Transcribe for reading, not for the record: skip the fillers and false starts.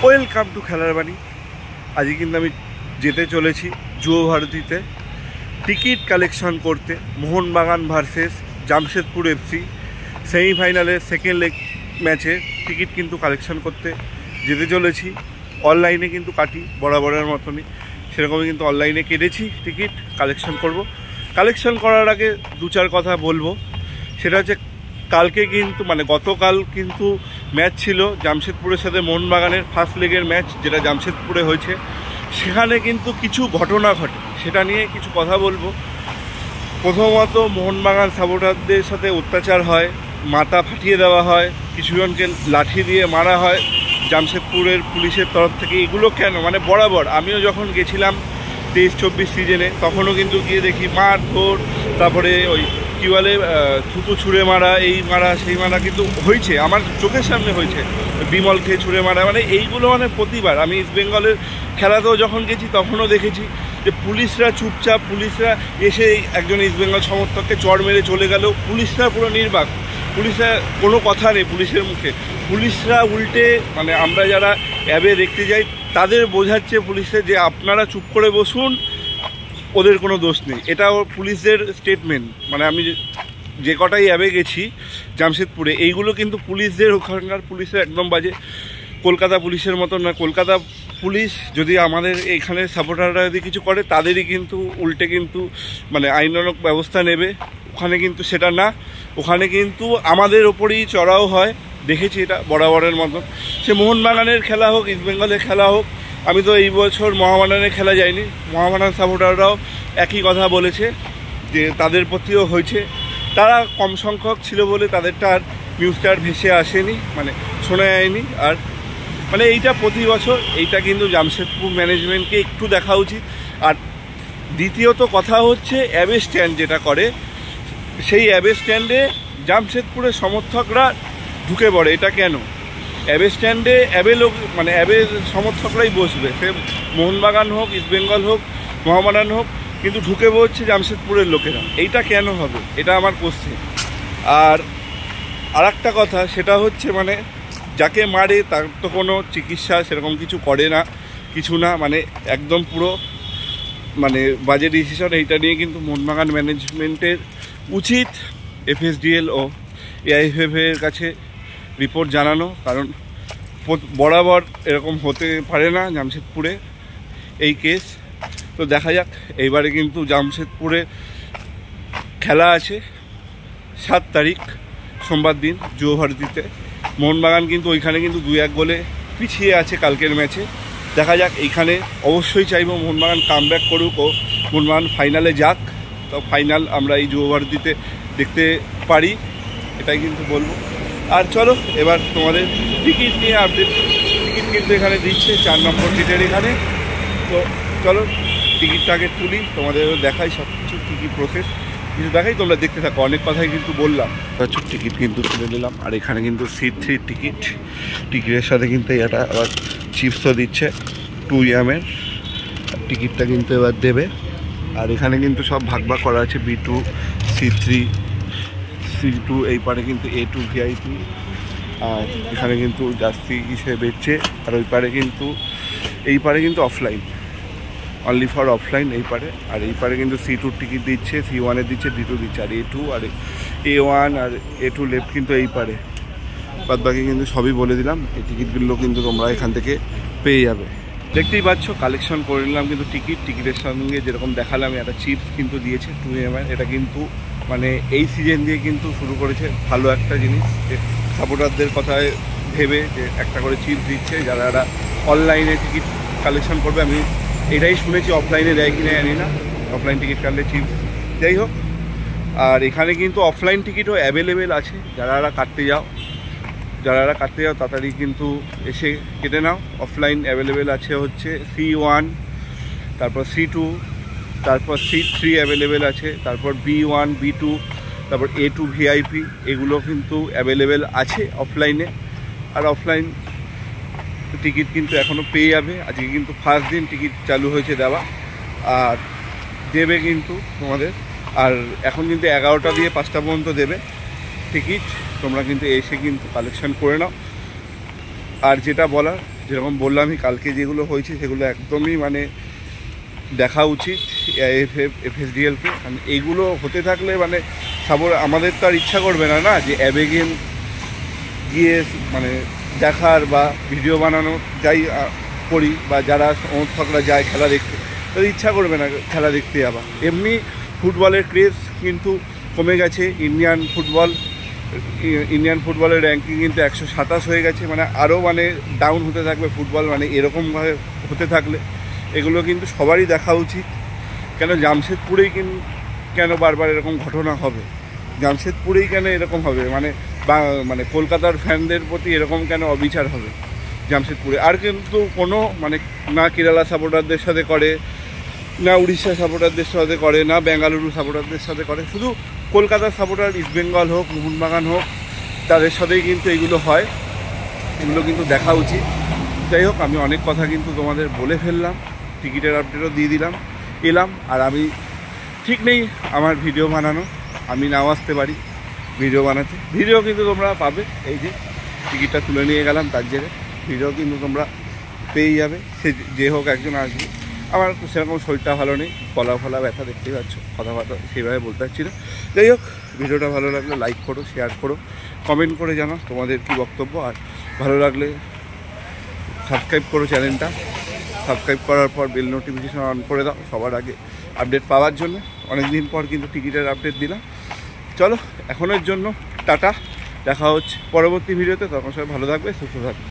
Welcome to খেলার বাড়ি। আজকে কিন্তু আমি যেতে চলেছি যুব ভারতীতে টিকিট কালেকশন করতে। মোহনবাগান ভার্সেস জামশেদপুর এফসি সেমিফাইনালের সেকেন্ড লেগ ম্যাচে টিকিট কিন্তু কালেকশন করতে যেতে চলেছি। অনলাইনে কিন্তু কাটি বরাবরের মতনই, সেরকমই কিন্তু অনলাইনে কেটেছি টিকিট। কালেকশন করব। কালেকশন করার আগে দু চার কথা বলবো। সেটা হচ্ছে কালকে কিন্তু গতকাল কিন্তু ম্যাচ ছিল জামশেদপুরের সাথে মোহনবাগানের ফার্স্ট লেগের ম্যাচ, যেটা জামশেদপুরে হয়েছে। সেখানে কিন্তু কিছু ঘটনা ঘটে, সেটা নিয়ে কিছু কথা বলবো। প্রথমত মোহনবাগান সাপোর্টারদের সাথে অত্যাচার হয়, মাথা ফাটিয়ে দেওয়া হয়, কিছুজনকে লাঠি দিয়ে মারা হয় জামশেদপুরের পুলিশের তরফ থেকে। এগুলো কেন? বরাবর আমিও যখন গেছিলাম 23-24 সিজনে, তখনও কিন্তু গিয়ে দেখি মারধর, তারপরে ওই কী বলে থুতু ছুঁড়ে মারা, এই মারা সেই মারা কিন্তু হয়েছে, আমার চোখের সামনে হয়েছে। বিমল খেয়ে ছুঁড়ে মারা, এইগুলো প্রতিবার আমি ইস্ট বেঙ্গলের খেলাতেও যখন গেছি তখনও দেখেছি যে পুলিশরা চুপচাপ, পুলিশরা এসে একজন ইস্ট বেঙ্গল সমর্থককে চড় মেরে চলে গেল। পুলিশরা পুরো নির্বাক, পুলিশরা কোনো কথা নেই পুলিশের মুখে। পুলিশরা উল্টে আমরা যারা অ্যাবে দেখতে যাই তাদের বোঝাচ্ছে পুলিশের যে আপনারা চুপ করে বসুন, ওদের কোনো দোষ নেই। এটাও পুলিশদের স্টেটমেন্ট। আমি যে কটাই অ্যাবে গেছি জামশেদপুরে, এইগুলো কিন্তু পুলিশদের, ওখানকার পুলিশের একদম বাজে। কলকাতা পুলিশের মতো না। কলকাতা পুলিশ যদি আমাদের এখানে সাপোর্টাররা যদি কিছু করে, তাদেরই কিন্তু উল্টে কিন্তু আইনানুগ ব্যবস্থা নেবে। ওখানে কিন্তু সেটা না, ওখানে কিন্তু আমাদের ওপরেই চড়াও হয়। দেখেছি এটা বরাবরের মতন। সে মোহনবাগানের খেলা হোক, ইস্ট বেঙ্গলের খেলা হোক। আমি তো এই বছর মোহামেডানের খেলা যাইনি, মোহামেডান সাপোর্টাররাও একই কথা বলেছে যে তাদের প্রতিও হয়েছে। তারা কম সংখ্যক ছিল বলে তাদেরটা আর নিউজটা আর ভেসে আসেনি, শোনা যায়নি। আর এইটা প্রতি বছর, এইটা কিন্তু জামশেদপুর ম্যানেজমেন্টকে একটু দেখা উচিত। আর দ্বিতীয়ত কথা হচ্ছে অ্যাবে স্ট্যান্ড যেটা করে, সেই অ্যাবে স্ট্যান্ডে জামশেদপুরের সমর্থকরা ঢুকে পড়ে। এটা কেন? অ্যাবে স্ট্যান্ডে অ্যাবে লোক অ্যাবে সমর্থকরাই বসবে, সে মোহনবাগান হোক, ইস্ট বেঙ্গল হোক, মোহামেডান হোক, কিন্তু ঢুকে পড়ছে জামশেদপুরের লোকেরা। এইটা কেন হবে? এটা আমার কোশ্চেন। আর একটা কথা, সেটা হচ্ছে যাকে মারে তার তো কোনো চিকিৎসা সেরকম কিছু করে না, কিছু না, একদম পুরো বাজে ডিসিশন। এইটা নিয়ে কিন্তু মোহনবাগান ম্যানেজমেন্টের উচিত FSDL ও AIFF এর কাছে রিপোর্ট জানানো, কারণ বরাবর এরকম হতে পারে না জামশেদপুরে এই কেস। তো দেখা যাক। এইবারে কিন্তু জামশেদপুরে খেলা আছে 7 তারিখ সোমবার দিন যুব ভারতীতে। মোহনবাগান কিন্তু ওইখানে কিন্তু 2-1 গোলে পিছিয়ে আছে কালকের ম্যাচে। দেখা যাক। এইখানে অবশ্যই চাইবো মোহনবাগান কামব্যাক করুক ও মোহনবাগান ফাইনালে যাক। তো ফাইনাল আমরা এই যুব ভারতীতে দেখতে পারি, এটাই কিন্তু বলবো। আর চলো এবার তোমাদের টিকিট নিয়ে আপডেট। টিকিট কিন্তু এখানে দিচ্ছে 4 নম্বর গেটের এখানে। তো চলো টিকিটটা আগে তুলি, তোমাদেরও দেখাই সব কিছু কী কী প্রসেস কিছু দেখাই, তোমরা দেখতে থাকো। অনেক কথাই কিন্তু বললাম। টিকিট কিন্তু তুলে নিলাম। আর এখানে কিন্তু C3 টিকিট, টিকিটের সাথে কিন্তু এটা আবার চিপসও দিচ্ছে 2 ইয়ামের। টিকিটটা কিন্তু এবার দেবে। আর এখানে কিন্তু সব ভাগ ভাগ করা আছে, B2, C3, C2, এই পারে কিন্তু A2 VIP। আর এখানে কিন্তু জার্সি হিসেবে বেচছে। আর ওই পারে কিন্তু এই পারে কিন্তু অফলাইন, অনলি ফর অফলাইন এই পারে। আর এই পারে কিন্তু C2 টিকিট দিচ্ছে, C1 এর দিচ্ছে, D2 দিচ্ছে। আর A2 আর A1 আর A2 লেফট কিন্তু এই পারে। বাদ বাকি কিন্তু সবই বলে দিলাম। এই টিকিটগুলো কিন্তু তোমরা এখান থেকে পেয়ে যাবে। দেখতেই পাচ্ছ কালেকশন করে নিলাম কিন্তু টিকিটের সঙ্গে যেরকম দেখালাম, একটা চিপস কিন্তু দিয়েছে 2 ইয়ামের। এটা কিন্তু এই সিজন দিয়ে কিন্তু শুরু করেছে ভালো একটা জিনিস, যে সাপোর্টারদের কথায় ভেবে যে একটা করে চিপস দিচ্ছে যারা অনলাইনে টিকিট কালেকশন করবে। আমি এটাই শুনেছি, অফলাইনে দেয় কিনা জানি না, অফলাইন টিকিট কাটলে চিপস। যাই হোক, আর এখানে কিন্তু অফলাইন টিকিটও অ্যাভেলেবেল আছে। যারা কাটতে যাও তাড়াতাড়ি কিন্তু এসে কেটে নাও। অফলাইন অ্যাভেলেবেল আছে হচ্ছে C1, তারপর C2, তারপর C3 অ্যাভেলেবেল আছে, তারপর B1, B2, তারপর A2 VIP, এগুলো কিন্তু অ্যাভেলেবেল আছে অফলাইনে। আর অফলাইন টিকিট কিন্তু এখনও পেয়ে যাবে। আজকে কিন্তু ফার্স্ট দিন টিকিট চালু হয়েছে দেওয়া, আর দেবে কিন্তু তোমাদের। আর এখন কিন্তু 11টা দিয়ে 5টা পর্যন্ত দেবে টিকিট। তোমরা কিন্তু এসে কিন্তু কালেকশন করে নাও। আর যেটা বলার, যেরকম বললামই, কালকে যেগুলো হয়েছে সেগুলো একদমই মানে দেখা উচিত এফএসডিএলকে। মানে এইগুলো হতে থাকলে মানে আমাদের তো আর ইচ্ছা করবে না না যে অ্যাবেগেন গিয়ে মানে দেখার বা ভিডিও বানানো যাই করি, বা যারা সমর্থকরা যায় খেলা দেখতে, তাদের ইচ্ছা করবে না খেলা দেখতে আবার। এমনি ফুটবলের ক্রেজ কিন্তু কমে গেছে। ইন্ডিয়ান ফুটবলের র্যাঙ্কিং কিন্তু 127 হয়ে গেছে। মানে আরও মানে ডাউন হতে থাকবে ফুটবল, মানে এরকমভাবে হতে থাকলে এগুলো কিন্তু সবারই দেখা উচিত। কেন জামশেদপুরেই কেন বারবার এরকম ঘটনা হবে? জামশেদপুরেই কেন এরকম হবে? মানে কলকাতার ফ্যানদের প্রতি এরকম কেন অবিচার হবে জামশেদপুরে? আর কিন্তু কোনো মানে না কেরালা সাপোর্টারদের সাথে করে, না উড়িষ্যা সাপোর্টারদের সাথে করে, না বেঙ্গালুরু সাপোর্টারদের সাথে করে। শুধু কলকাতার সাপোর্টার, ইস্টবেঙ্গল হোক, মোহনবাগান হোক, তাদের সাথেই কিন্তু এগুলো হয়। এগুলো কিন্তু দেখা উচিত। যাই হোক, আমি অনেক কথা কিন্তু তোমাদের বলে ফেললাম, টিকিটের আপডেটও দিয়ে এলাম। আর আমি ঠিক নেই আমার ভিডিও বানানো, আমি নাও আসতে পারি ভিডিও বানাতে। ভিডিও কিন্তু তোমরা পাবে, এই যে টিকিটটা তুলে নিয়ে গেলাম তার জেরে ভিডিও কিন্তু তোমরা পেয়ে যাবে। সে যে হোক একজন আসবে। আমার সেরকম শরীরটা ভালো নেই, ফলা ব্যথা দেখতেই পাচ্ছ, কথা সেইভাবে বলতে পারছি না। যাই হোক, ভিডিওটা ভালো লাগলে লাইক করো, শেয়ার করো, কমেন্ট করে জানাও তোমাদের কী বক্তব্য। আর ভালো লাগলে সাবস্ক্রাইব করো চ্যানেলটা। সাবস্ক্রাইব করার পর বেল নোটিফিকেশান অন করে দাও সবার আগে আপডেট পাওয়ার জন্য। অনেক দিন পর কিন্তু টিকিটের আপডেট দিলাম। চলো, এখনের জন্য টাটা, দেখা হচ্ছে পরবর্তী ভিডিওতে। তখন সবাই ভালো থাকবে, সুস্থ থাকবে।